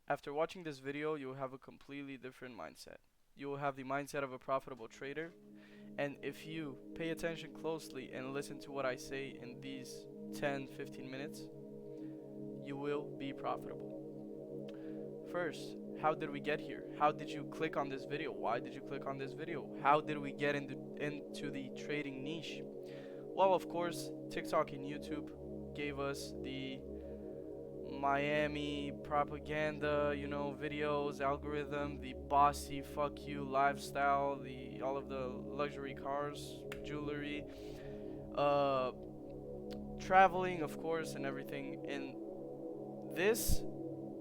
After watching this video, you'll have a completely different mindset. You will have the mindset of a profitable trader, and if you pay attention closely and listen to what I say in these 10-15 minutes, you will be profitable. First, how did we get here? How did you click on this video? Why did you click on this video? How did we get into the trading niche? Well, of course, TikTok and YouTube gave us the Miami propaganda, videos, algorithm, the bossy fuck you lifestyle, the all of the luxury cars, jewelry, uh, traveling, of course, and everything. And this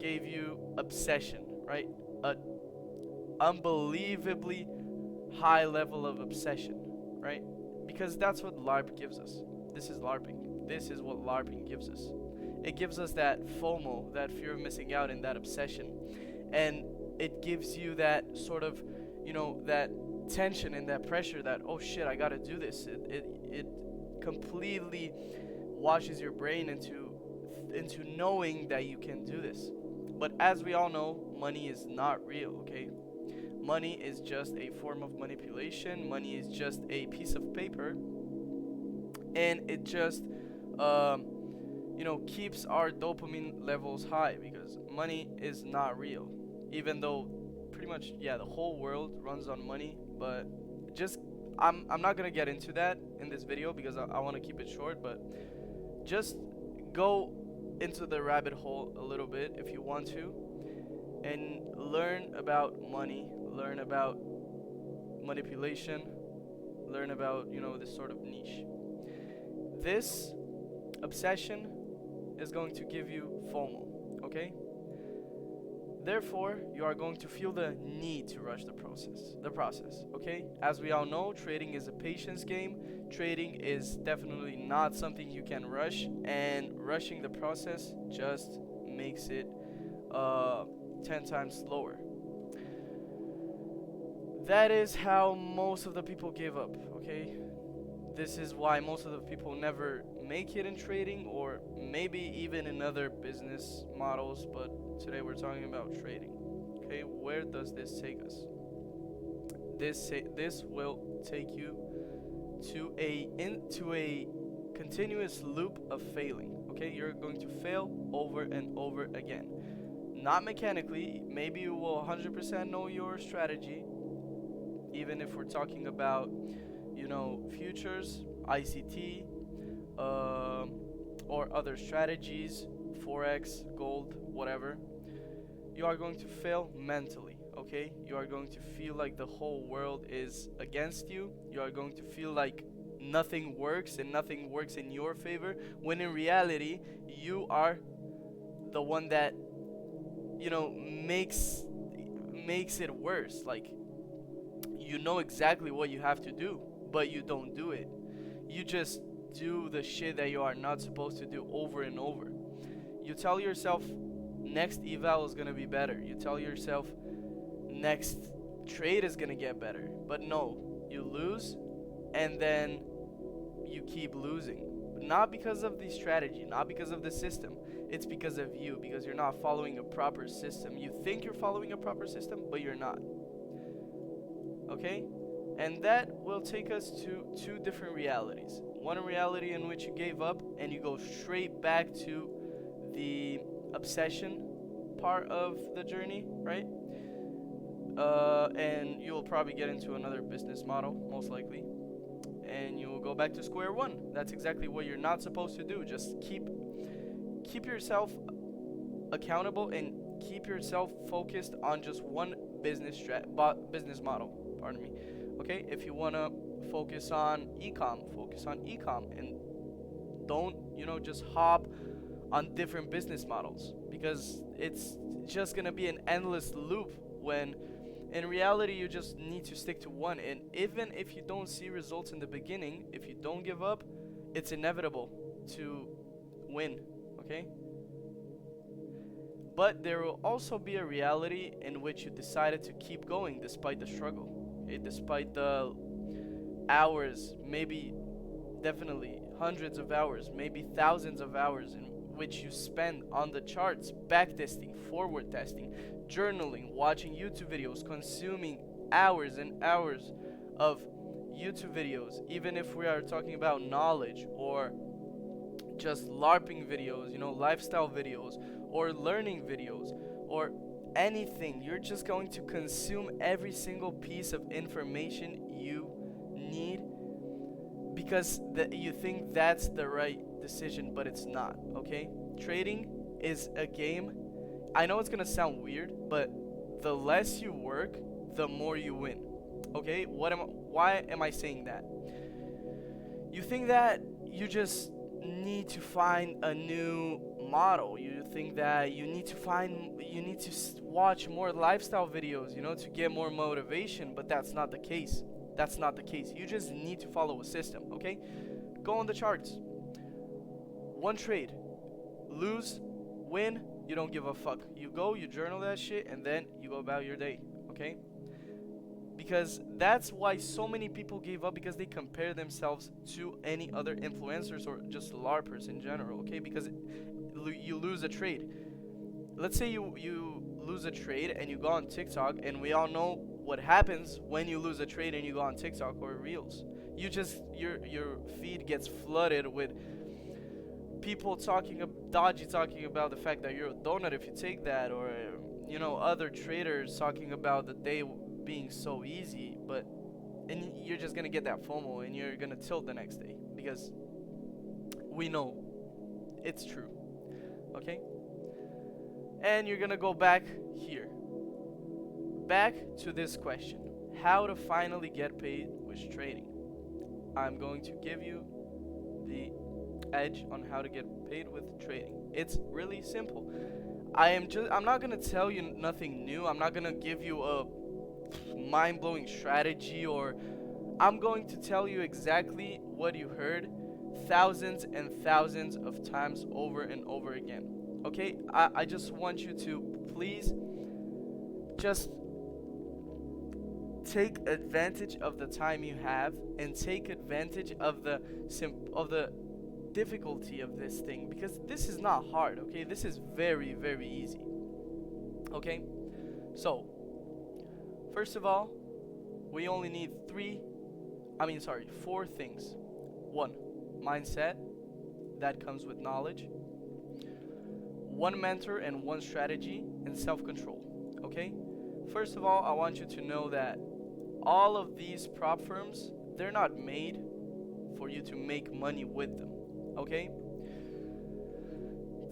gave you obsession, right? A unbelievably high level of obsession, right? Because that's what LARP gives us. This is LARPing. This is what LARPing gives us. It gives us that FOMO, that fear of missing out, and that obsession. And it gives you that sort of, that tension and that pressure that, oh shit, I gotta do this. It completely washes your brain into knowing that you can do this. But as we all know, money is not real, okay? Money is just a form of manipulation. Money is just a piece of paper, and it just keeps our dopamine levels high because money is not real. Even though pretty much the whole world runs on money, but just I'm not gonna get into that in this video because I want to keep it short. But just go into the rabbit hole a little bit if you want to and learn about money, learn about manipulation, learn about this sort of niche. This obsession is going to give you FOMO, okay? Therefore, you are going to feel the need to rush the process, okay? As we all know, trading is a patience game. Trading is definitely not something you can rush, and rushing the process just makes it 10 times slower. That is how most of the people give up, okay? This is why most of the people never make it in trading, or maybe even in other business models, but today we're talking about trading. Okay, where does this take us? This will take you into a continuous loop of failing. Okay, you're going to fail over and over again. Not mechanically, maybe you will 100% know your strategy, even if we're talking about futures, ICT, or other strategies, forex, gold, whatever. You are going to fail mentally, okay? You are going to feel like the whole world is against you. You are going to feel like nothing works and nothing works in your favor, when in reality you are the one that makes it worse. Like, you know exactly what you have to do, but you don't do it. You just do the shit that you are not supposed to do over and over. You tell yourself next eval is gonna be better. You tell yourself next trade is gonna get better. But no, you lose, and then you keep losing. Not because of the strategy, not because of the system. It's because of you, because you're not following a proper system. You think you're following a proper system, but you're not. Okay? And that will take us to two different realities. One reality in which you gave up and you go straight back to the obsession part of the journey, right? And you will probably get into another business model, most likely. And you will go back to square one. That's exactly what you're not supposed to do. Just keep yourself accountable and keep yourself focused on just one business model. Pardon me. Okay, if you wanna focus on ecom, and don't just hop on different business models, because it's just gonna be an endless loop when in reality you just need to stick to one. And even if you don't see results in the beginning, if you don't give up, it's inevitable to win. Okay, but there will also be a reality in which you decided to keep going despite the struggle, okay? Despite the hours, maybe definitely hundreds of hours, maybe thousands of hours in which you spend on the charts, backtesting, forward testing, journaling, watching YouTube videos, consuming hours and hours of YouTube videos, even if we are talking about knowledge or just LARPing videos, lifestyle videos, or learning videos, or anything. You're just going to consume every single piece of information you need because you think that's the right decision, but it's not, okay? Trading is a game. I know it's gonna sound weird, but the less you work, the more you win. Okay? Why am I saying that? You think that you just need to find a new model. You think that you need to watch more lifestyle videos, to get more motivation, but that's not the case. That's not the case. You just need to follow a system, okay? Go on the charts. One trade. Lose, win, you don't give a fuck. You go, you journal that shit, and then you go about your day, okay? Because that's why so many people gave up, because they compare themselves to any other influencers or just LARPers in general, okay? Because you lose a trade. Let's say you lose a trade and you go on TikTok, and we all know what happens when you lose a trade and you go on TikTok or Reels. Your feed gets flooded with people talking about the fact that you're a donut if you take that, or other traders talking about the day being so easy, and you're just gonna get that FOMO and you're gonna tilt the next day because we know it's true, okay? And you're gonna go back to this question: how to finally get paid with trading. I'm going to give you the edge on how to get paid with trading. It's really simple. I'm not gonna tell you nothing new. I'm not gonna give you a mind-blowing strategy, or I'm going to tell you exactly what you heard thousands and thousands of times over and over again. Okay? I just want you to please just take advantage of the time you have and take advantage of the difficulty of this thing, because this is not hard, okay? This is very, very easy. Okay? So, first of all, we only need four things. 1, mindset, that comes with knowledge. 1 mentor and 1 strategy, and self-control. Okay? First of all, I want you to know that all of these prop firms, they're not made for you to make money with them. Okay?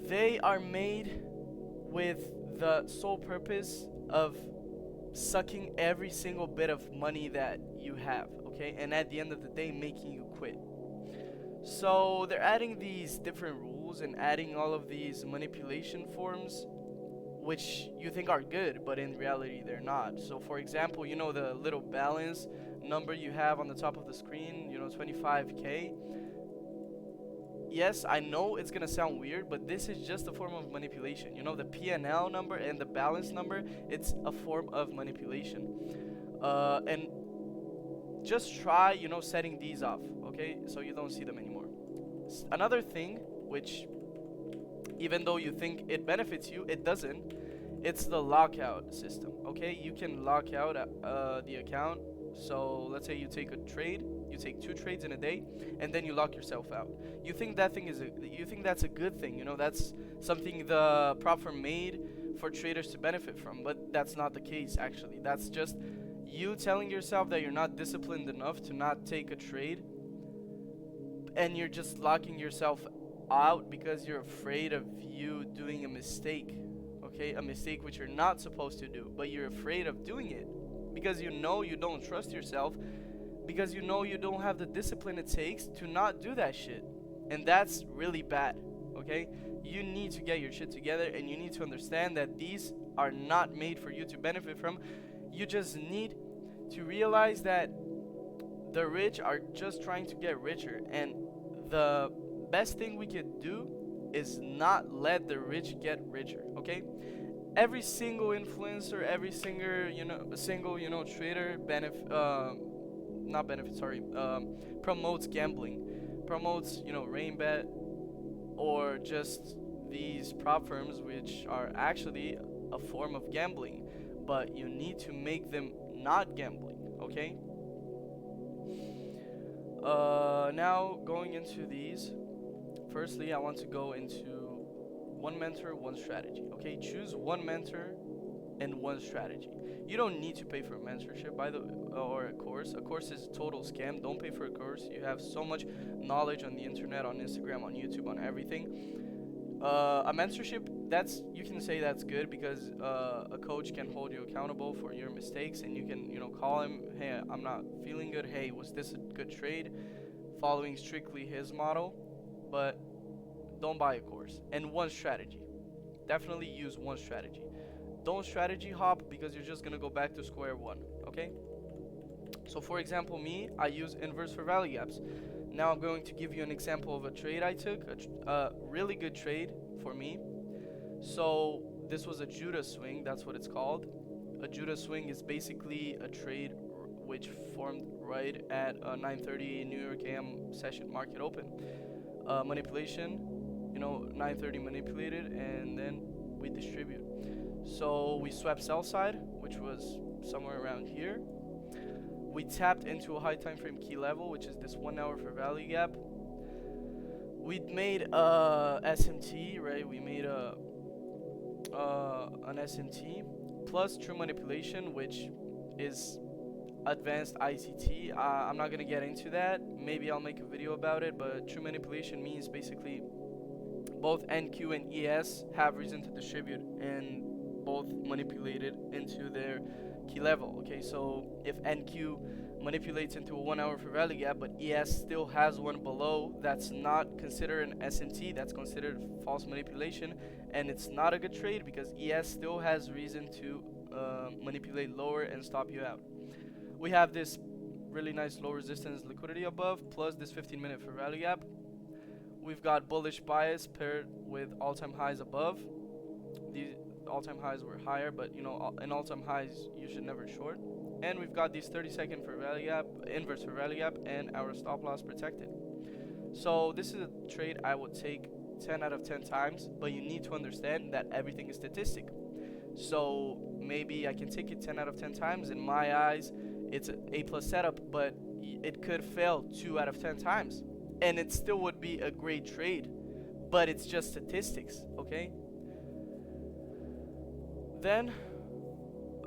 They are made with the sole purpose of sucking every single bit of money that you have, okay? And at the end of the day, making you quit. So they're adding these different rules and adding all of these manipulation forms, which you think are good, but in reality they're not. So for example, the little balance number you have on the top of the screen, 25K. Yes, I know it's gonna sound weird, but this is just a form of manipulation. The P&L number and the balance number, it's a form of manipulation. And just try, setting these off, okay? So you don't see them anymore. Another thing, which even though you think it benefits you, it doesn't. It's the lockout system, okay? You can lock out the account. So let's say you take a trade, you take 2 trades in a day, and then you lock yourself out. You think that's a good thing, that's something the prop firm made for traders to benefit from, but that's not the case actually. That's just you telling yourself that you're not disciplined enough to not take a trade, and you're just locking yourself out because you're afraid of you doing a mistake, okay? A mistake which you're not supposed to do, but you're afraid of doing it because you don't trust yourself, because you don't have the discipline it takes to not do that shit. And that's really bad, okay? You need to get your shit together, and you need to understand that these are not made for you to benefit from. You just need to realize that the rich are just trying to get richer, and the best thing we could do is not let the rich get richer, okay? Every single influencer, every single trader promotes gambling, promotes rain bet, or just these prop firms, which are actually a form of gambling, but you need to make them not gambling, okay? Now going into these, firstly, I want to go into one mentor, one strategy, okay? Choose one mentor and one strategy. You don't need to pay for a mentorship or a course. A course is a total scam. Don't pay for a course. You have so much knowledge on the internet, on Instagram, on YouTube, on everything. A mentorship, that's, you can say that's good because a coach can hold you accountable for your mistakes, and you can, call him, hey, I'm not feeling good. Hey, was this a good trade? Following strictly his model, but don't buy a course. And one strategy. Definitely use one strategy. Don't strategy hop because you're just gonna go back to square one. Okay? So for example, me, I use inverse for value gaps. Now I'm going to give you an example of a trade I took, a really good trade for me. So this was a Judah swing, that's what it's called. A Judah swing is basically a trade which formed right at 9:30 New York AM session market open. Manipulation, 9:30 manipulated, and then we distribute. So we swept sell side, which was somewhere around here. We tapped into a high time frame key level, which is this 1 hour for value gap. We made SMT, right? We made an SMT plus true manipulation, which is advanced ICT. I'm not gonna get into that. Maybe I'll make a video about it. But true manipulation means basically both NQ and ES have reason to distribute, and both manipulated into their key level. Okay, so if NQ manipulates into a 1 hour for value gap, but ES still has one below, that's not considered an SMT, that's considered false manipulation, and it's not a good trade because ES still has reason to manipulate lower and stop you out. We have this really nice low resistance liquidity above, plus this 15-minute for value gap. We've got bullish bias paired with all-time highs above. These all-time highs were higher, but in all-time highs you should never short. And we've got these 30-second for value gap, inverse for value gap, and our stop loss protected. So this is a trade I would take 10 out of 10 times, but you need to understand that everything is statistic. So maybe I can take it 10 out of 10 times. In my eyes, it's an A+ setup, but it could fail 2 out of 10 times, and it still would be a great trade, but it's just statistics, okay? Then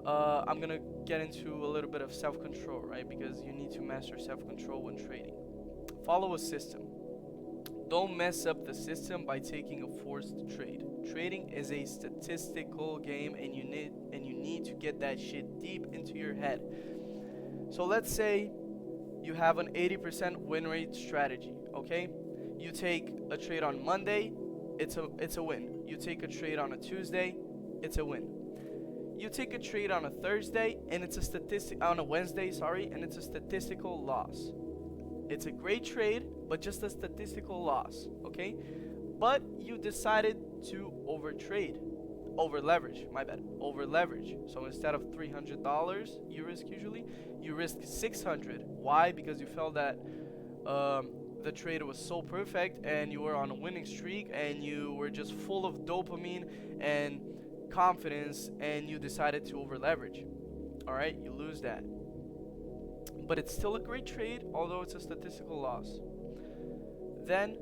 I'm gonna get into a little bit of self-control, right? Because you need to master self-control when trading. Follow a system. Don't mess up the system by taking a forced trade. Trading is a statistical game, and you need to get that shit deep into your head. So let's say you have an 80% win rate strategy, okay? You take a trade on Monday, it's a win. You take a trade on a Tuesday, it's a win. You take a trade on a Thursday and it's on a Wednesday, and it's a statistical loss. It's a great trade, but just a statistical loss, okay? But you decided to over leverage. So instead of $300 you risk usually, you risk $600. Why? Because you felt that the trade was so perfect and you were on a winning streak and you were just full of dopamine and confidence, and you decided to over leverage. All right, you lose that, but it's still a great trade, although it's a statistical loss. Then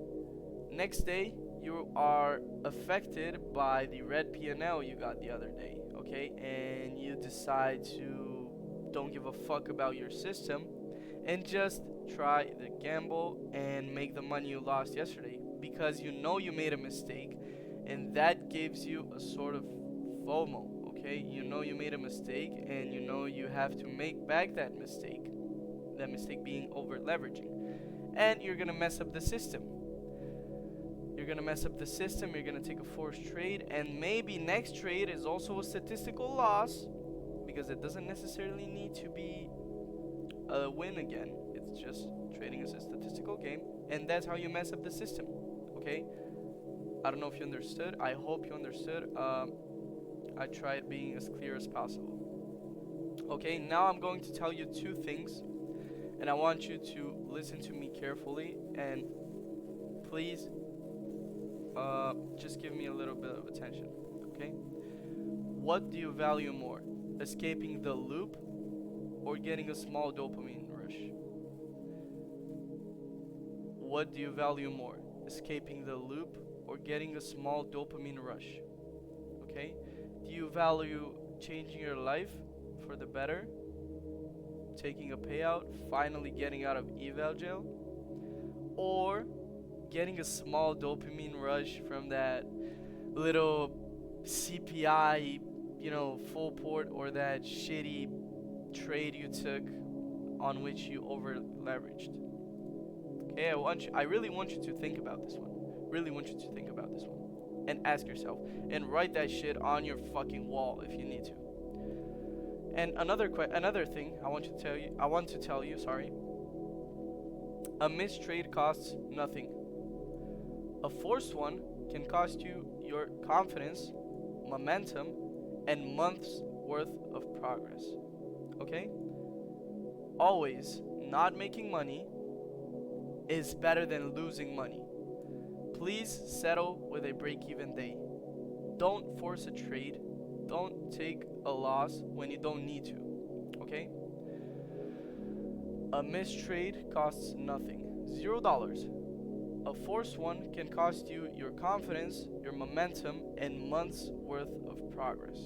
next day you are affected by the red P&L you got the other day, okay? And you decide to don't give a fuck about your system and just try the gamble and make the money you lost yesterday, because you know you made a mistake, and that gives you a sort of FOMO, okay? You know you made a mistake, and you know you have to make back that mistake being over leveraging, and you're gonna mess up the system. You're gonna take a forced trade, and maybe next trade is also a statistical loss, because it doesn't necessarily need to be a win again. It's just trading is a statistical game, and that's how you mess up the system, okay? I don't know if you understood. I hope you understood. I tried being as clear as possible. Okay, now I'm going to tell you two things, and I want you to listen to me carefully, and please just give me a little bit of attention, okay? What do you value more? Escaping the loop or getting a small dopamine rush? What do you value more? Escaping the loop or getting a small dopamine rush? Okay? Do you value changing your life for the better? Taking a payout, finally getting out of eval jail? Or getting a small dopamine rush from that little CPI, full port, or that shitty trade you took on which you over leveraged? Okay, I really want you to think about this one. Really want you to think about this one. And ask yourself. And write that shit on your fucking wall if you need to. And another thing I want to tell you, sorry. A missed trade costs nothing. A forced one can cost you your confidence, momentum, and months worth of progress. Okay? Always, not making money is better than losing money. Please settle with a break-even day. Don't force a trade. Don't take a loss when you don't need to. Okay? A missed trade costs nothing. $0. A forced one can cost you your confidence, your momentum, and months worth of progress.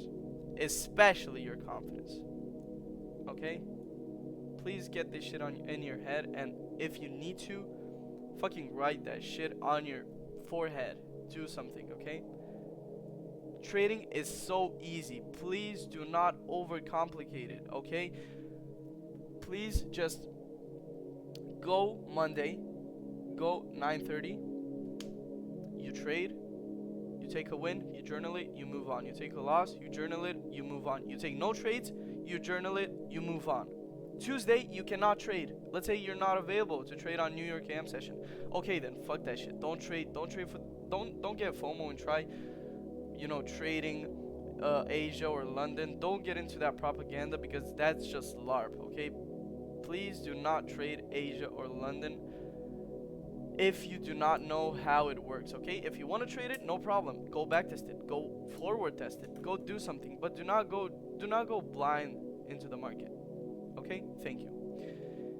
Especially your confidence. Okay? Please get this shit in your head, and if you need to, fucking write that shit on your forehead. Do something, okay? Trading is so easy. Please do not overcomplicate it, okay? Please just go Monday, go 9:30, you trade, you take a win, you journal it, you move on. You take a loss, you journal it, you move on. You take no trades, you journal it, you move on. Tuesday, you cannot trade. Let's say you're not available to trade on New York AM session. Okay, then fuck that shit. Don't trade for, don't get FOMO and try, trading Asia or London. Don't get into that propaganda because that's just LARP, okay? Please do not trade Asia or London if you do not know how it works, okay? If you want to trade it, no problem. Go back test it. Go forward test it. Go do something, but do not go blind into the market. Okay? Thank you.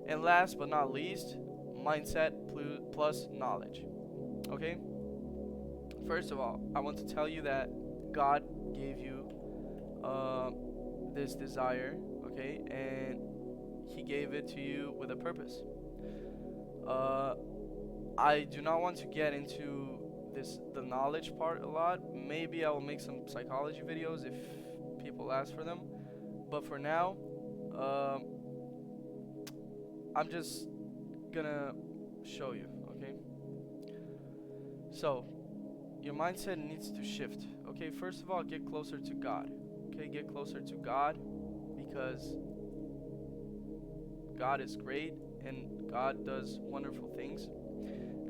And last but not least, mindset plus knowledge. Okay? First of all, I want to tell you that God gave you this desire, okay? And He gave it to you with a purpose. I do not want to get into the knowledge part a lot. Maybe I will make some psychology videos if people ask for them. But for now, I'm just gonna show you, okay? So, your mindset needs to shift, okay? First of all, get closer to God, okay? Get closer to God because God is great and God does wonderful things.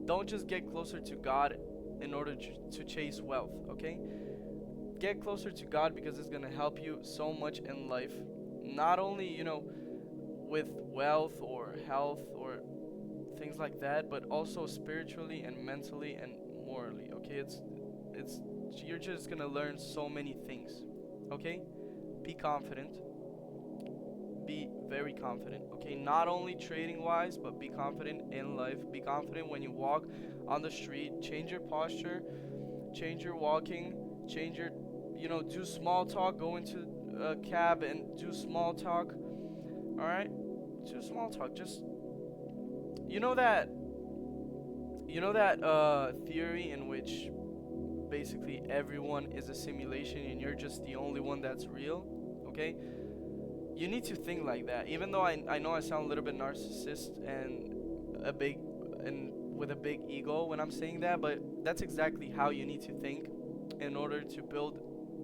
Don't just get closer to God in order to chase wealth, okay? Get closer to God because it's gonna help you so much in life. Not only, with wealth or health or things like that, but also spiritually and mentally and morally, okay? It's you're just gonna learn so many things, okay? Be confident. Be very confident, okay? Not only trading wise, but be confident in life. Be confident when you walk on the street. Change your posture, change your walking, change your, do small talk. Go into a cab and do small talk. All right, do small talk. Just that theory in which basically everyone is a simulation and you're just the only one that's real, okay? You need to think like that. Even though I know I sound a little bit narcissist and with a big ego when I'm saying that, but that's exactly how you need to think in order to build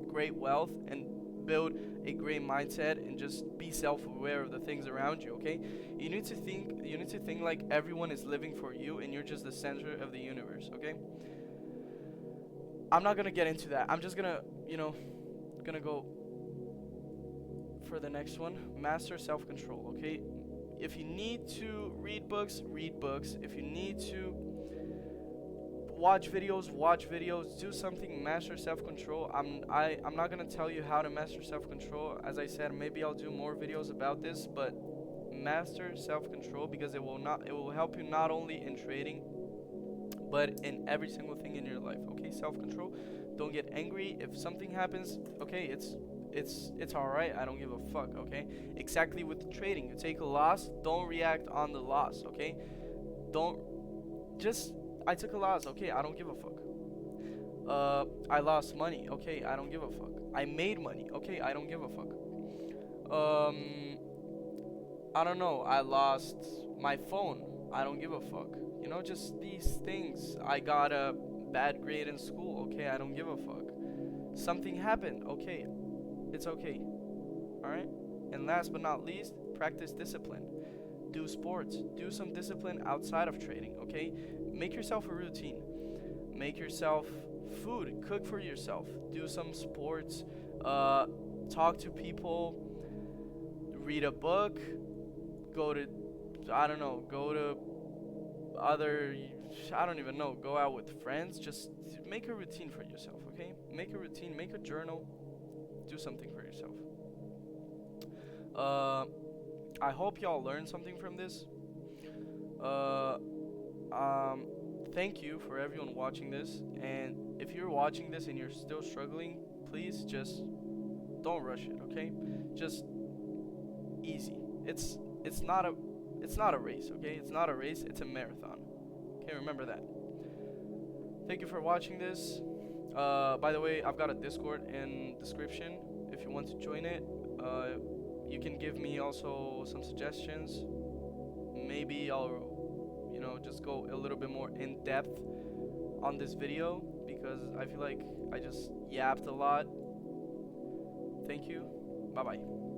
great wealth and build a great mindset and just be self-aware of the things around you, okay? You need to think like everyone is living for you and you're just the center of the universe, okay? I'm not gonna get into that. I'm just gonna go for the next one. Master self-control, okay? If you need to read books, read books. If you need to watch videos, do something, master self-control. I'm not gonna tell you how to master self-control. As I said, maybe I'll do more videos about this, but master self-control, because it will help you not only in trading but in every single thing in your life. Okay, self-control. Don't get angry if something happens. Okay, it's all right. I don't give a fuck. Okay, exactly with trading. You take a loss, don't react on the loss. Okay, don't just I took a loss. Okay, I don't give a fuck. I lost money. Okay, I don't give a fuck. I made money. Okay, I don't give a fuck. Um, I don't know. I lost my phone. I don't give a fuck. You know, just these things. I got a bad grade in school. Okay, I don't give a fuck. Something happened. Okay, it's okay. All right. And last but not least, practice discipline. Do sports. Do some discipline outside of trading. Okay, make yourself a routine. Make yourself food. Cook for yourself. Do some sports. Talk to people. Read a book. Go to I don't know. Go to other I don't even know, go out with friends. Just make a routine for yourself. Okay, make a routine, make a journal, do something for yourself. uh I hope y'all learned something from this. uh um Thank you for everyone watching this, and if you're watching this and you're still struggling, please just don't rush it. Okay, just easy. It's not a race. Okay, it's not a race, it's a marathon. Okay, remember that. Thank you for watching this. By the way, I've got a Discord in description if you want to join it. You can give me also some suggestions. Maybe I'll, just go a little bit more in depth on this video, because I feel like I just yapped a lot. Thank you. Bye bye.